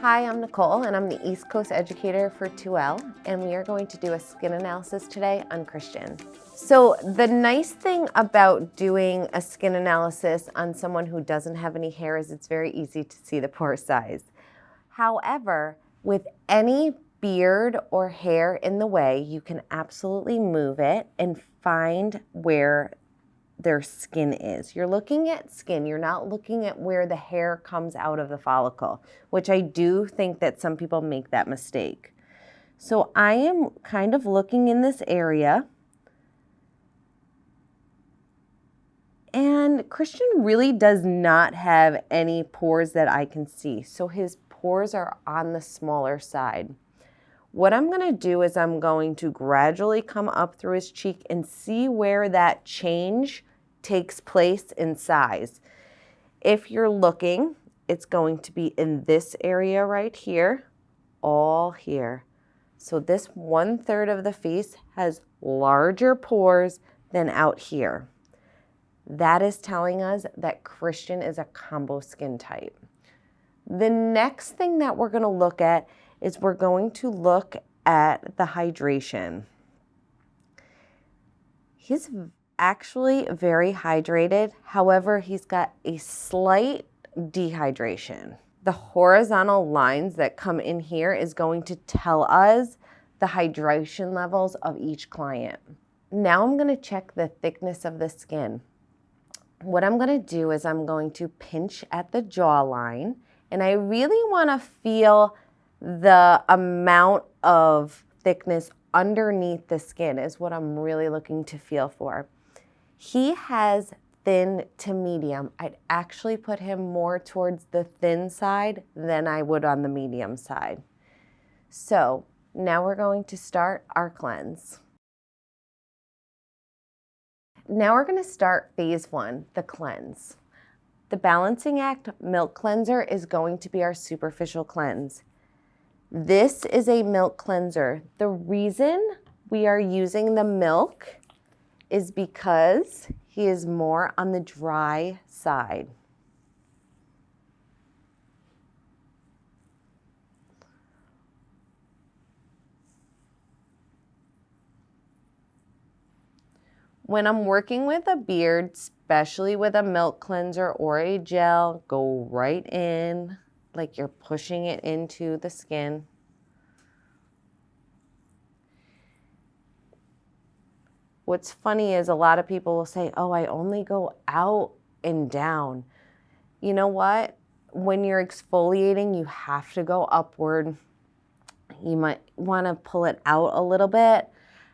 Hi, I'm Nicole, and I'm the East Coast educator for Tuel, and we are going to do a skin analysis today on Christian. So the nice thing about doing a skin analysis on someone who doesn't have any hair is it's very easy to see the pore size. However, with any beard or hair in the way, you can absolutely move it and find where their skin is. You're looking at skin, you're not looking at where the hair comes out of the follicle, which I do think that some people make that mistake. So I am kind of looking in this area, and Christian really does not have any pores that I can see. So his pores are on the smaller side. What I'm going to do is I'm going to gradually come up through his cheek and see where that change takes place in size. If you're looking, it's going to be in this area right here, all here. So this 1/3 of the face has larger pores than out here. That is telling us that Christian is a combo skin type. The next thing that we're going to look at is we're going to look at the hydration. He's actually very hydrated. However, he's got a slight dehydration. The horizontal lines that come in here is going to tell us the hydration levels of each client. Now I'm going to check the thickness of the skin. What I'm going to do is I'm going to pinch at the jawline, and I really want to feel the amount of thickness underneath the skin is what I'm really looking to feel for. He has thin to medium. I'd actually put him more towards the thin side than I would on the medium side. So now we're going to start our cleanse. Now we're going to start phase 1, the cleanse. The Balancing Act Milk Cleanser is going to be our superficial cleanse. This is a milk cleanser. The reason we are using the milk is because he is more on the dry side. When I'm working with a beard, especially with a milk cleanser or a gel, go right in like you're pushing it into the skin. What's funny is a lot of people will say, oh, I only go out and down. You know what? When you're exfoliating, you have to go upward. You might want to pull it out a little bit.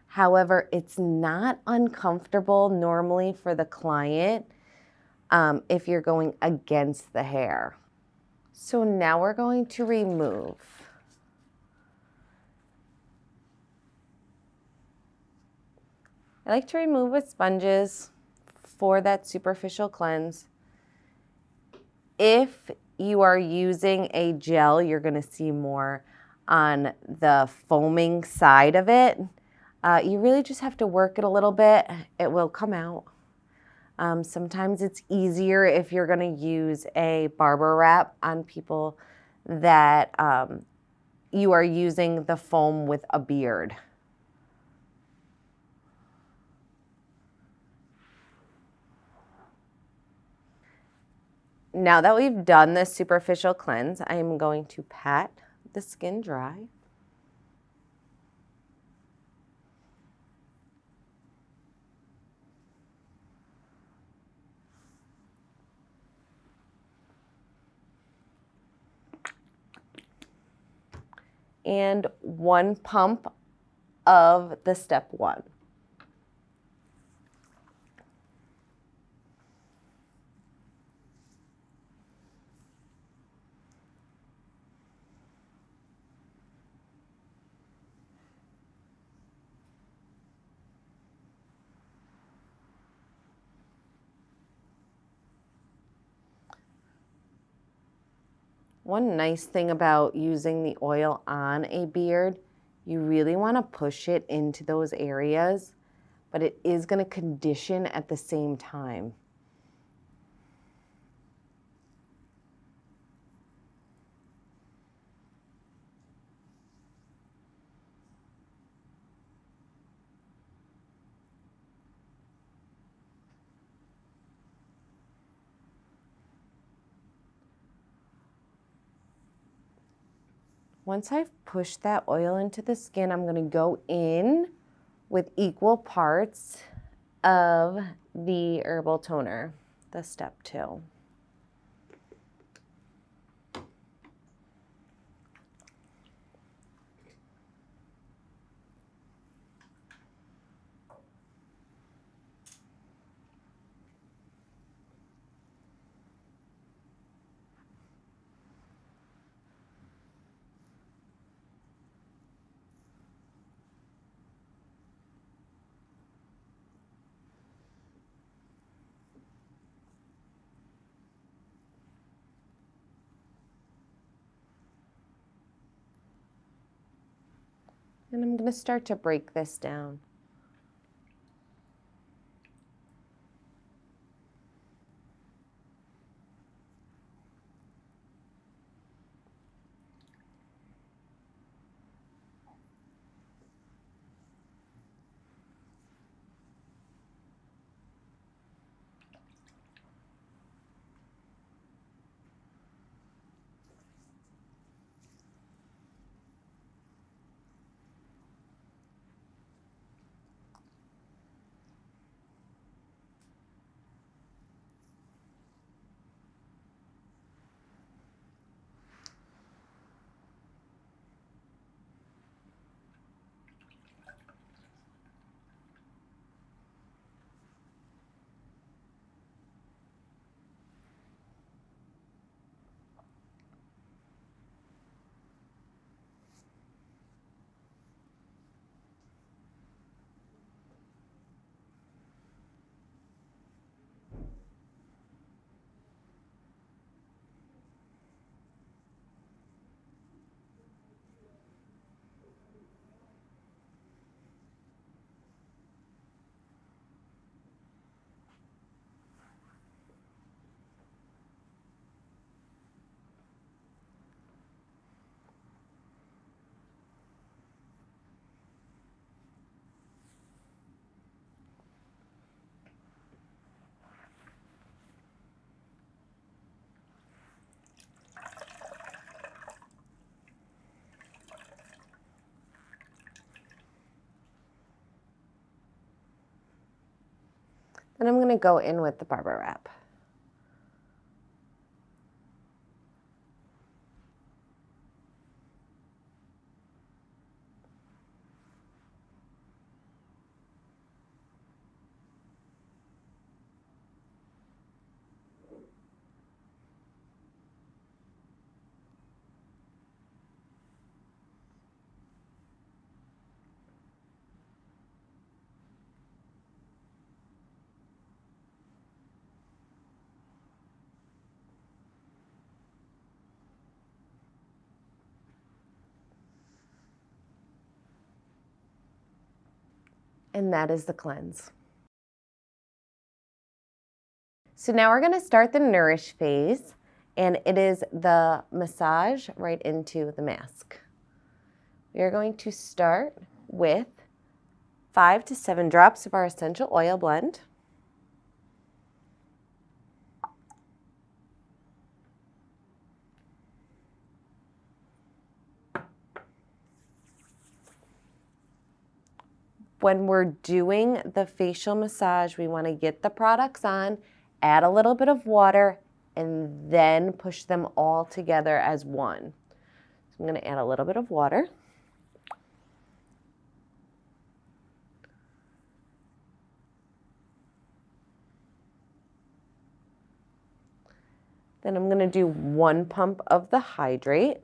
However, it's not uncomfortable normally for the client if you're going against the hair. So now we're going to remove. I like to remove with sponges for that superficial cleanse. If you are using a gel, you're going to see more on the foaming side of it. You really just have to work it a little bit. It will come out. Sometimes it's easier if you're going to use a barber wrap on people that you are using the foam with a beard. Now that we've done the superficial cleanse, I am going to pat the skin dry. And 1 pump of the step 1. One nice thing about using the oil on a beard, you really want to push it into those areas, but it is going to condition at the same time. Once I've pushed that oil into the skin, I'm going to go in with equal parts of the herbal toner, the step 2. And I'm going to start to break this down. Then I'm going to go in with the barber wrap. And that is the cleanse. So now we're going to start the nourish phase, and it is the massage right into the mask. We are going to start with 5 to 7 drops of our essential oil blend. When we're doing the facial massage, we want to get the products on, add a little bit of water, and then push them all together as one. So I'm going to add a little bit of water. Then I'm going to do 1 pump of the hydrate.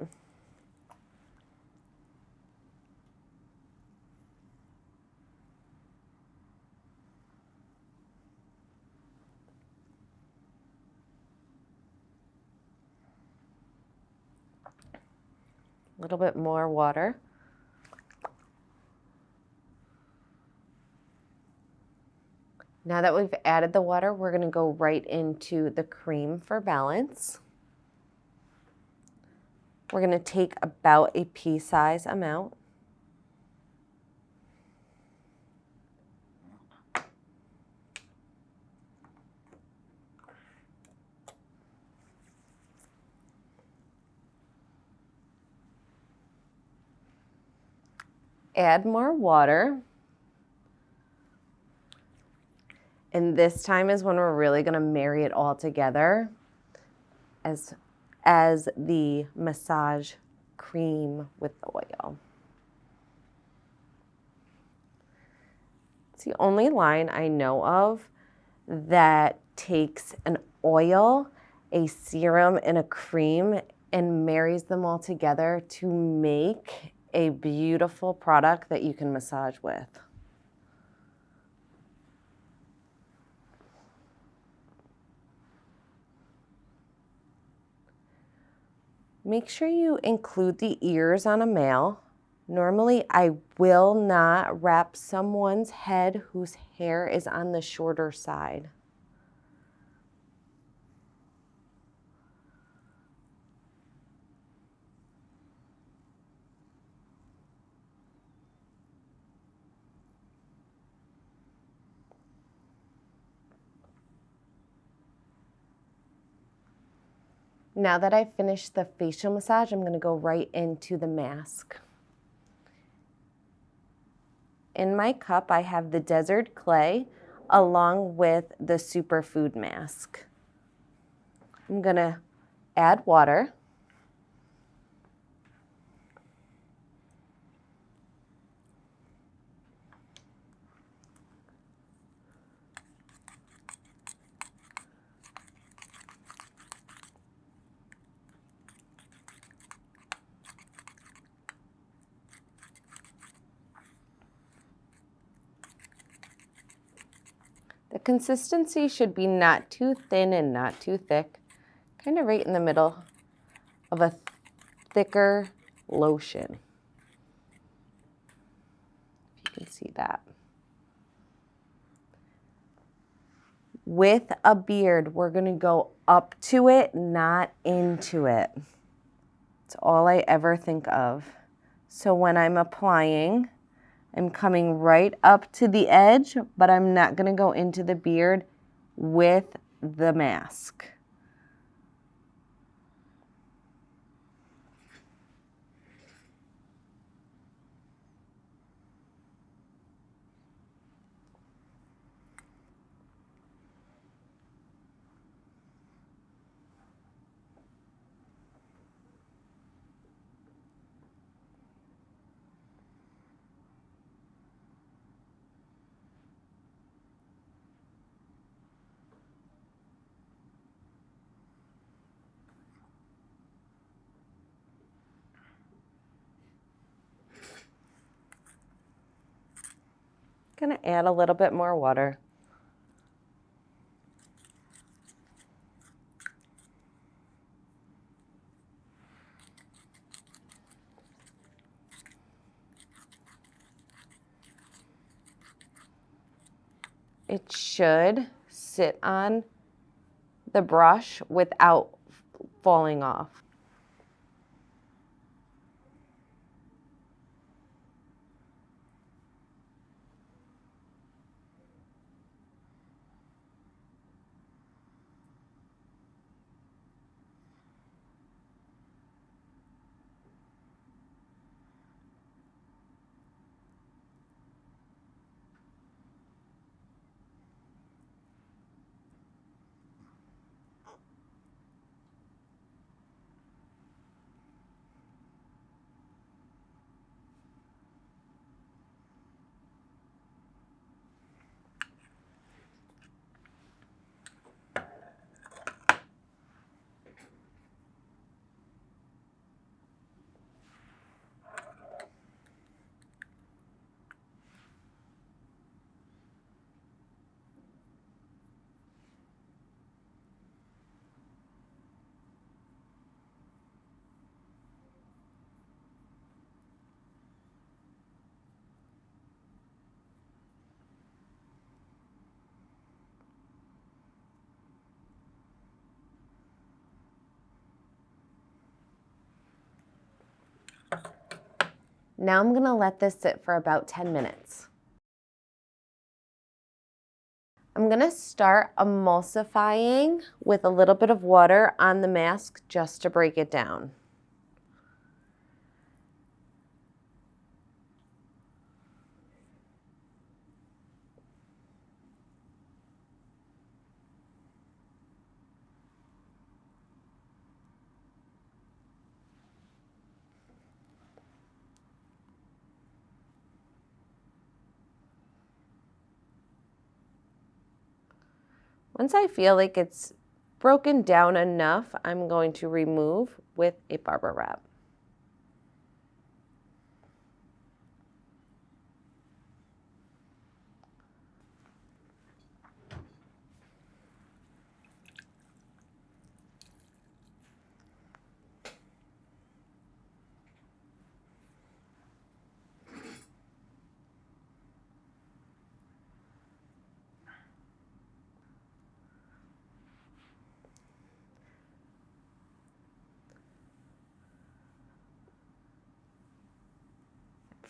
A little bit more water. Now that we've added the water, we're going to go right into the cream for balance. We're going to take about a pea-size amount. Add more water. And this time is when we're really going to marry it all together as the massage cream with the oil. It's the only line I know of that takes an oil, a serum, and a cream and marries them all together to make a beautiful product that you can massage with. Make sure you include the ears on a male. Normally, I will not wrap someone's head whose hair is on the shorter side. Now that I've finished the facial massage, I'm going to go right into the mask. In my cup, I have the desert clay along with the superfood mask. I'm going to add water. The consistency should be not too thin and not too thick, kind of right in the middle of a thicker lotion. If you can see that. With a beard, we're going to go up to it, not into it. It's all I ever think of. So when I'm applying, I'm coming right up to the edge, but I'm not going to go into the beard with the mask. Gonna add a little bit more water. It should sit on the brush without falling off. Now I'm gonna let this sit for about 10 minutes. I'm gonna start emulsifying with a little bit of water on the mask just to break it down. Once I feel like it's broken down enough, I'm going to remove with a barber wrap.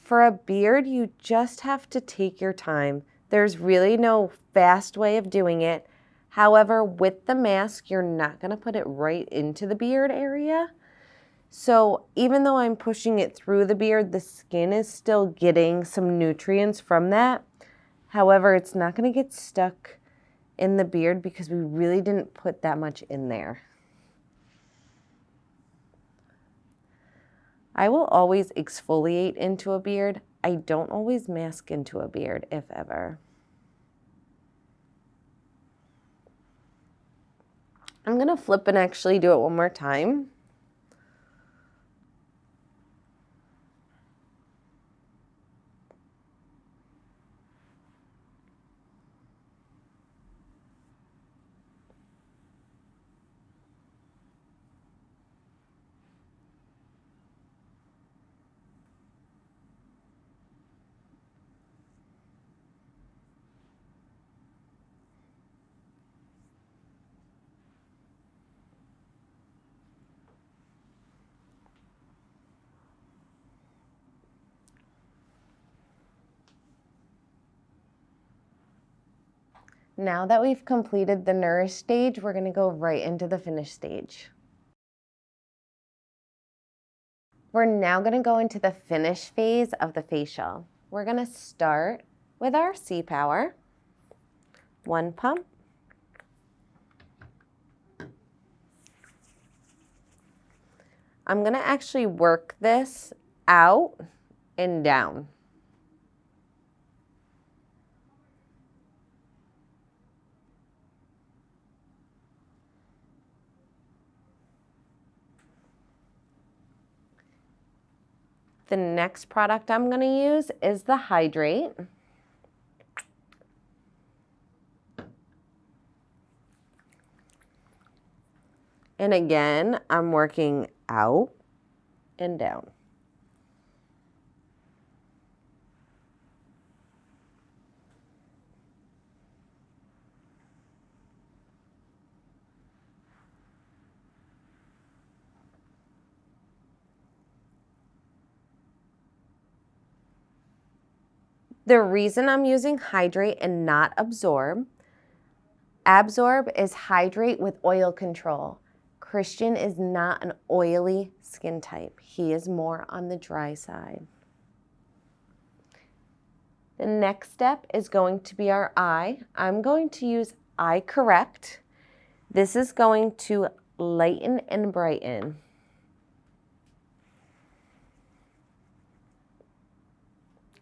For a beard, you just have to take your time. There's really no fast way of doing it. However, with the mask, you're not going to put it right into the beard area. So even though I'm pushing it through the beard, the skin is still getting some nutrients from that. However, it's not going to get stuck in the beard because we really didn't put that much in there. I will always exfoliate into a beard. I don't always mask into a beard, if ever. I'm going to flip and actually do it one more time. Now that we've completed the nourish stage, we're going to go right into the finish stage. We're now going to go into the finish phase of the facial. We're going to start with our C-Power. 1 pump. I'm going to actually work this out and down. The next product I'm going to use is the Hydrate. And again, I'm working out and down. The reason I'm using Hydrate and not Absorb is hydrate with oil control. Christian is not an oily skin type. He is more on the dry side. The next step is going to be our eye. I'm going to use Eye Correct. This is going to lighten and brighten.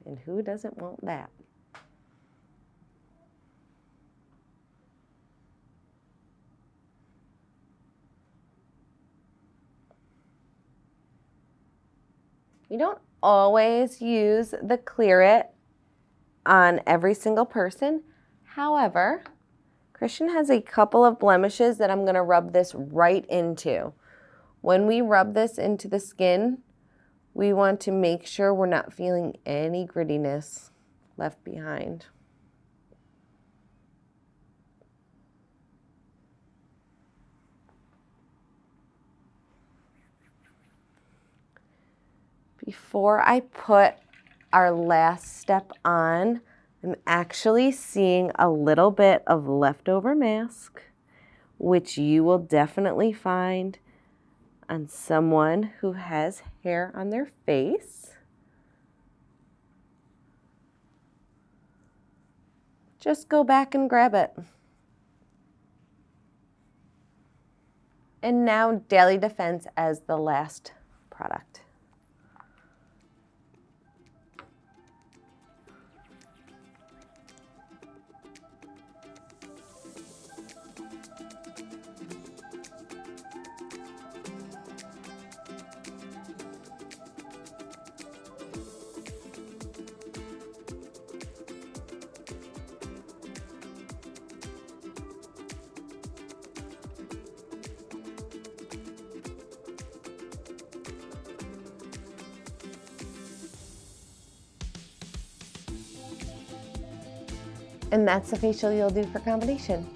And who doesn't want that? You don't always use the Clear It on every single person. However, Christian has a couple of blemishes that I'm going to rub this right into. When we rub this into the skin, we want to make sure we're not feeling any grittiness left behind. Before I put our last step on, I'm actually seeing a little bit of leftover mask, which you will definitely find on someone who has hair on their face. Just go back and grab it. And now Daily Defense as the last product. And that's the facial you'll do for combination.